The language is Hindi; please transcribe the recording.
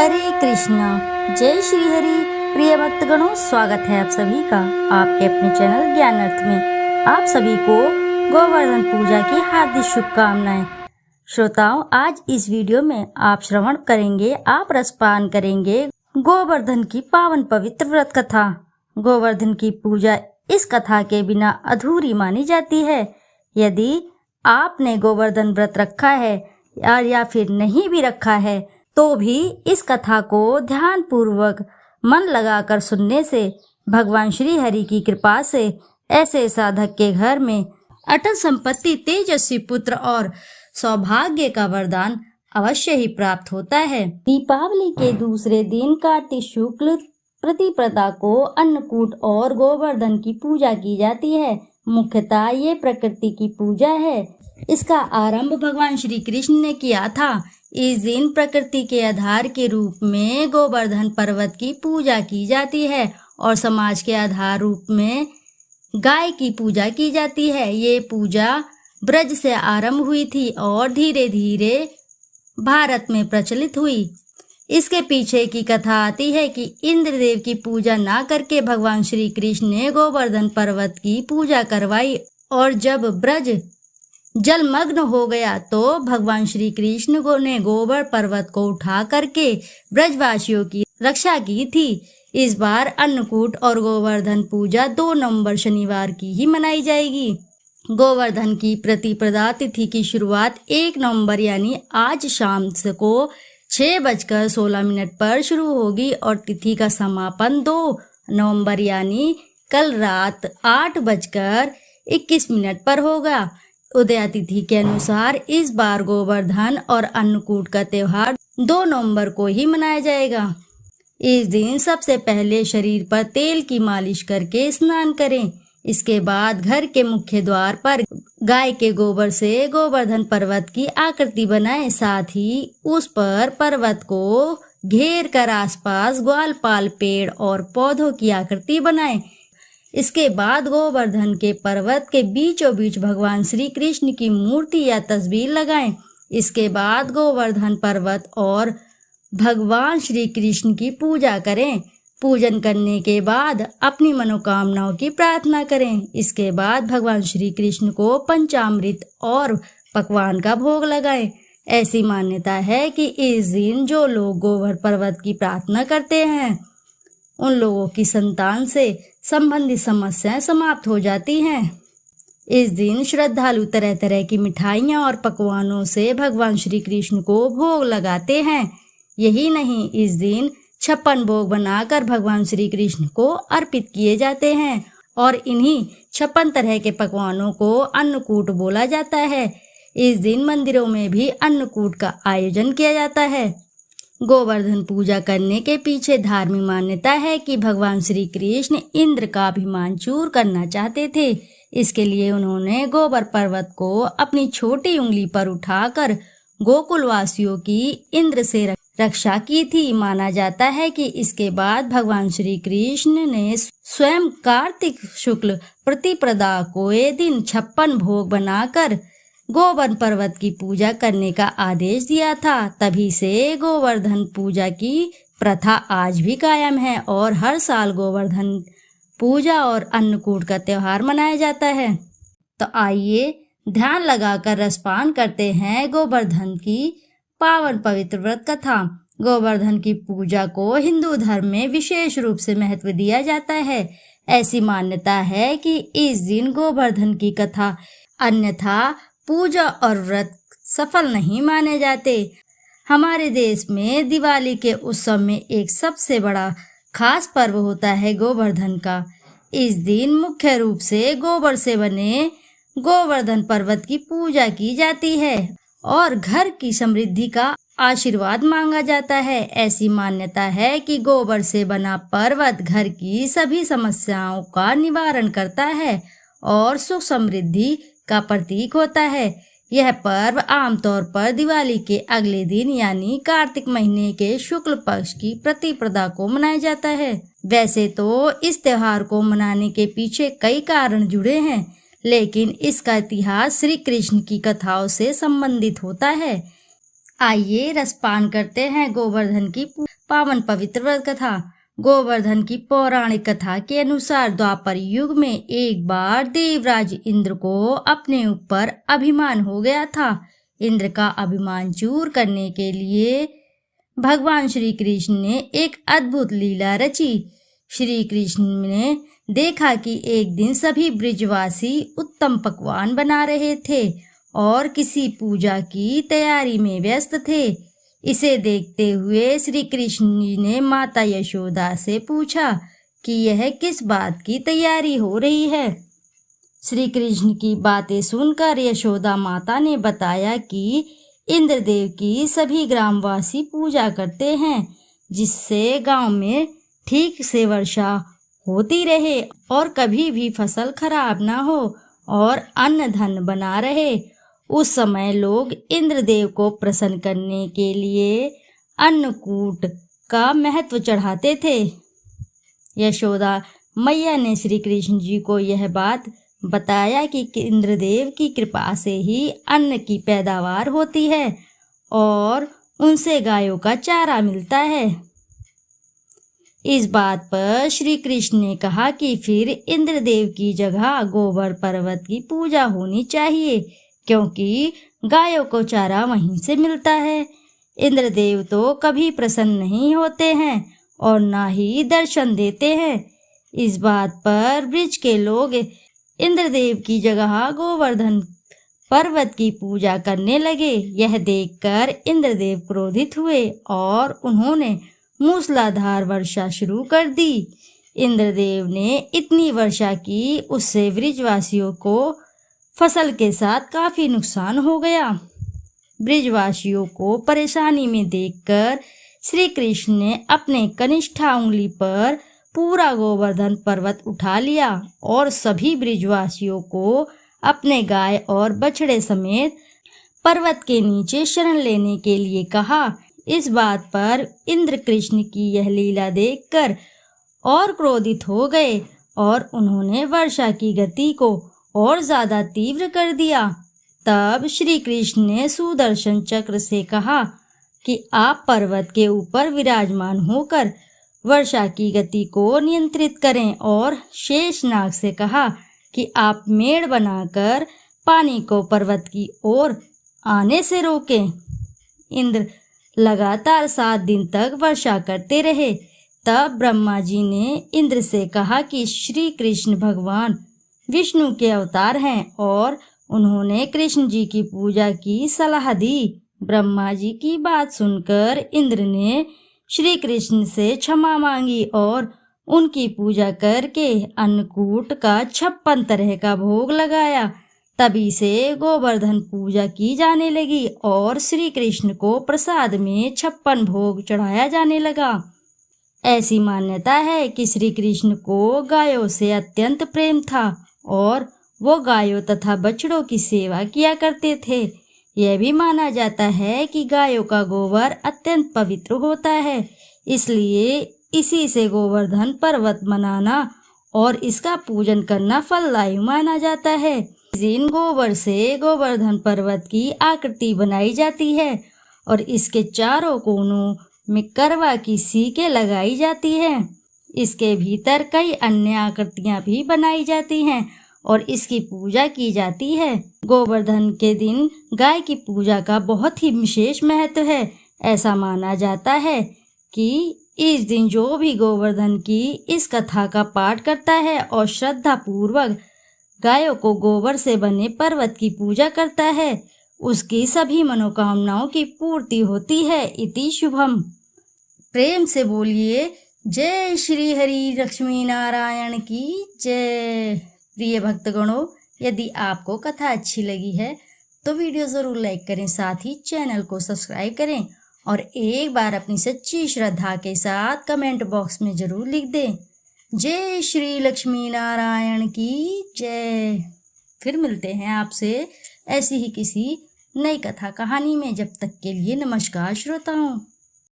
हरे कृष्णा, जय श्री हरि। प्रिय भक्तगणों, स्वागत है आप सभी का आपके अपने चैनल ज्ञान अर्थ में। आप सभी को गोवर्धन पूजा की हार्दिक शुभकामनाएं। श्रोताओं, आज इस वीडियो में आप श्रवण करेंगे, आप रसपान करेंगे गोवर्धन की पावन पवित्र व्रत कथा। गोवर्धन की पूजा इस कथा के बिना अधूरी मानी जाती है। यदि आपने गोवर्धन व्रत रखा है या फिर नहीं भी रखा है तो भी इस कथा को ध्यान पूर्वक मन लगाकर सुनने से भगवान श्री हरि की कृपा से ऐसे साधक के घर में अटल संपत्ति, तेजस्वी पुत्र और सौभाग्य का वरदान अवश्य ही प्राप्त होता है। दीपावली के दूसरे दिन कार्तिक शुक्ल प्रतिपदा को अन्नकूट और गोवर्धन की पूजा की जाती है। मुख्यतः ये प्रकृति की पूजा है। इसका आरंभ भगवान श्री कृष्ण ने किया था। इस दिन प्रकृति के आधार के रूप में गोवर्धन पर्वत की पूजा की जाती है और समाज के आधार रूप में गाय की पूजा की जाती है। ये पूजा ब्रज से आरंभ हुई थी और धीरे धीरे भारत में प्रचलित हुई। इसके पीछे की कथा आती है कि इंद्रदेव की पूजा ना करके भगवान श्री कृष्ण ने गोवर्धन पर्वत की पूजा करवाई और जब ब्रज जलमग्न हो गया तो भगवान श्री कृष्ण ने गोबर पर्वत को उठा करके ब्रजवासियों की रक्षा की थी। इस बार अन्नकूट और गोवर्धन पूजा 2 नवंबर शनिवार की ही मनाई जाएगी। गोवर्धन की प्रतिपदा तिथि की शुरुआत 1 नवंबर यानी आज शाम को 6:16 पर शुरू होगी और तिथि का समापन 2 नवंबर यानी कल रात 8:21 पर होगा। उदया तिथि के अनुसार इस बार गोवर्धन और अन्नकूट का त्योहार 2 नवंबर को ही मनाया जाएगा। इस दिन सबसे पहले शरीर पर तेल की मालिश करके स्नान करें। इसके बाद घर के मुख्य द्वार पर गाय के गोबर से गोवर्धन पर्वत की आकृति बनाएं। साथ ही उस पर पर्वत को घेर कर आसपास ग्वालपाल पेड़ और पौधों की आकृति बनाएं। इसके बाद गोवर्धन के पर्वत के बीचों बीच भगवान श्री कृष्ण की मूर्ति या तस्वीर लगाएं। इसके बाद गोवर्धन पर्वत और भगवान श्री कृष्ण की पूजा करें। पूजन करने के बाद अपनी मनोकामनाओं की प्रार्थना करें। इसके बाद भगवान श्री कृष्ण को पंचामृत और पकवान का भोग लगाएं। ऐसी मान्यता है कि इस दिन जो लोग गोवर्धन पर्वत की प्रार्थना करते हैं उन लोगों की संतान से संबंधित समस्याएं समाप्त हो जाती हैं। इस दिन श्रद्धालु तरह तरह की मिठाइयां और पकवानों से भगवान श्री कृष्ण को भोग लगाते हैं। यही नहीं, इस दिन 56 भोग बनाकर भगवान श्री कृष्ण को अर्पित किए जाते हैं और इन्हीं 56 तरह के पकवानों को अन्नकूट बोला जाता है। इस दिन मंदिरों में भी अन्नकूट का आयोजन किया जाता है। गोवर्धन पूजा करने के पीछे धार्मिक मान्यता है कि भगवान श्री कृष्ण इंद्र का अभिमान चूर करना चाहते थे। इसके लिए उन्होंने गोबर पर्वत को अपनी छोटी उंगली पर उठाकर गोकुलवासियों की इंद्र से रक्षा की थी। माना जाता है कि इसके बाद भगवान श्री कृष्ण ने स्वयं कार्तिक शुक्ल प्रतिपदा को ये दिन 56 भोग बनाकर गोवर्धन पर्वत की पूजा करने का आदेश दिया था। तभी से गोवर्धन पूजा की प्रथा आज भी कायम है और हर साल गोवर्धन पूजा और अन्नकूट का त्योहार मनाया जाता है। तो आइए ध्यान लगाकर रसपान करते हैं गोवर्धन की पावन पवित्र व्रत कथा। गोवर्धन की पूजा को हिंदू धर्म में विशेष रूप से महत्व दिया जाता है। ऐसी मान्यता है कि इस दिन गोवर्धन की कथा, अन्यथा पूजा और व्रत सफल नहीं माने जाते। हमारे देश में दिवाली के उत्सव में एक सबसे बड़ा खास पर्व होता है गोवर्धन का। इस दिन मुख्य रूप से गोबर से बने गोवर्धन पर्वत की पूजा की जाती है और घर की समृद्धि का आशीर्वाद मांगा जाता है। ऐसी मान्यता है कि गोबर से बना पर्वत घर की सभी समस्याओं का निवारण करता है और सुख समृद्धि का प्रतीक होता है। यह पर्व आमतौर पर दिवाली के अगले दिन यानी कार्तिक महीने के शुक्ल पक्ष की प्रतिपदा को मनाया जाता है। वैसे तो इस त्योहार को मनाने के पीछे कई कारण जुड़े हैं, लेकिन इसका इतिहास श्री कृष्ण की कथाओं से संबंधित होता है। आइए रसपान करते हैं गोवर्धन की पावन पवित्र व्रत कथा। गोवर्धन की पौराणिक कथा के अनुसार द्वापर युग में एक बार देवराज इंद्र को अपने ऊपर अभिमान हो गया था। इंद्र का अभिमान चूर करने के लिए भगवान श्री कृष्ण ने एक अद्भुत लीला रची। श्री कृष्ण ने देखा कि एक दिन सभी ब्रिजवासी उत्तम पकवान बना रहे थे और किसी पूजा की तैयारी में व्यस्त थे। इसे देखते हुए श्री कृष्ण जी ने माता यशोदा से पूछा कि यह किस बात की तैयारी हो रही है। श्री कृष्ण की बातें सुनकर यशोदा माता ने बताया कि इंद्रदेव की सभी ग्रामवासी पूजा करते हैं, जिससे गांव में ठीक से वर्षा होती रहे और कभी भी फसल खराब ना हो और अन्न धन बना रहे। उस समय लोग इंद्रदेव को प्रसन्न करने के लिए अन्नकूट का महत्व चढ़ाते थे। यशोदा मैया ने श्री कृष्ण जी को यह बात बताया कि इंद्रदेव की कृपा से ही अन्न की पैदावार होती है और उनसे गायों का चारा मिलता है। इस बात पर श्री कृष्ण ने कहा कि फिर इंद्रदेव की जगह गोबर पर्वत की पूजा होनी चाहिए, क्योंकि गायों को चारा वहीं से मिलता है। इंद्रदेव तो कभी प्रसन्न नहीं होते हैं और ना ही दर्शन देते हैं। इस बात पर ब्रिज के लोग इंद्रदेव की जगह गोवर्धन पर्वत की पूजा करने लगे। यह देखकर इंद्रदेव क्रोधित हुए और उन्होंने मूसलाधार वर्षा शुरू कर दी। इंद्रदेव ने इतनी वर्षा की, उससे ब्रिजवासियों को फसल के साथ काफी नुकसान हो गया। ब्रिजवासियों को परेशानी में देखकर श्री कृष्ण ने अपने कनिष्ठा उंगली पर पूरा गोवर्धन पर्वत उठा लिया और सभी ब्रिजवासियों को अपने गाय और बछड़े समेत पर्वत के नीचे शरण लेने के लिए कहा। इस बात पर इंद्र कृष्ण की यह लीला देखकर और क्रोधित हो गए और उन्होंने वर्षा की गति को और ज्यादा तीव्र कर दिया। तब श्री कृष्ण ने सुदर्शन चक्र से कहा कि आप पर्वत के ऊपर विराजमान होकर वर्षा की गति को नियंत्रित करें और शेषनाग से कहा कि आप मेड़ बनाकर पानी को पर्वत की ओर आने से रोकें। इंद्र लगातार 7 दिन तक वर्षा करते रहे। तब ब्रह्मा जी ने इंद्र से कहा कि श्री कृष्ण भगवान विष्णु के अवतार हैं और उन्होंने कृष्ण जी की पूजा की सलाह दी। ब्रह्मा जी की बात सुनकर इंद्र ने श्री कृष्ण से क्षमा मांगी और उनकी पूजा करके अन्नकूट का 56 तरह का भोग लगाया। तभी से गोवर्धन पूजा की जाने लगी और श्री कृष्ण को प्रसाद में 56 भोग चढ़ाया जाने लगा। ऐसी मान्यता है कि श्री कृष्ण को गायों से अत्यंत प्रेम था और वो गायों तथा बछड़ों की सेवा किया करते थे। यह भी माना जाता है कि गायों का गोबर अत्यंत पवित्र होता है, इसलिए इसी से गोवर्धन पर्वत मनाना और इसका पूजन करना फलदायी माना जाता है। इस दिन गोबर से गोवर्धन पर्वत की आकृति बनाई जाती है और इसके चारों कोनों में करवा की सीकें लगाई जाती हैं। इसके भीतर कई अन्य आकृतियां भी बनाई जाती हैं और इसकी पूजा की जाती है। गोवर्धन के दिन गाय की पूजा का बहुत ही विशेष महत्व है। ऐसा माना जाता है कि इस दिन जो भी गोवर्धन की इस कथा का पाठ करता है और श्रद्धा पूर्वक गायों को गोबर से बने पर्वत की पूजा करता है, उसकी सभी मनोकामनाओं की पूर्ति होती है। इति शुभम। प्रेम से बोलिए जय श्री हरि लक्ष्मी नारायण की जय। प्रिय भक्तगणों, यदि आपको कथा अच्छी लगी है तो वीडियो ज़रूर लाइक करें, साथ ही चैनल को सब्सक्राइब करें और एक बार अपनी सच्ची श्रद्धा के साथ कमेंट बॉक्स में ज़रूर लिख दें जय श्री लक्ष्मी नारायण की जय। फिर मिलते हैं आपसे ऐसी ही किसी नई कथा कहानी में। जब तक के लिए नमस्कार श्रोताओं।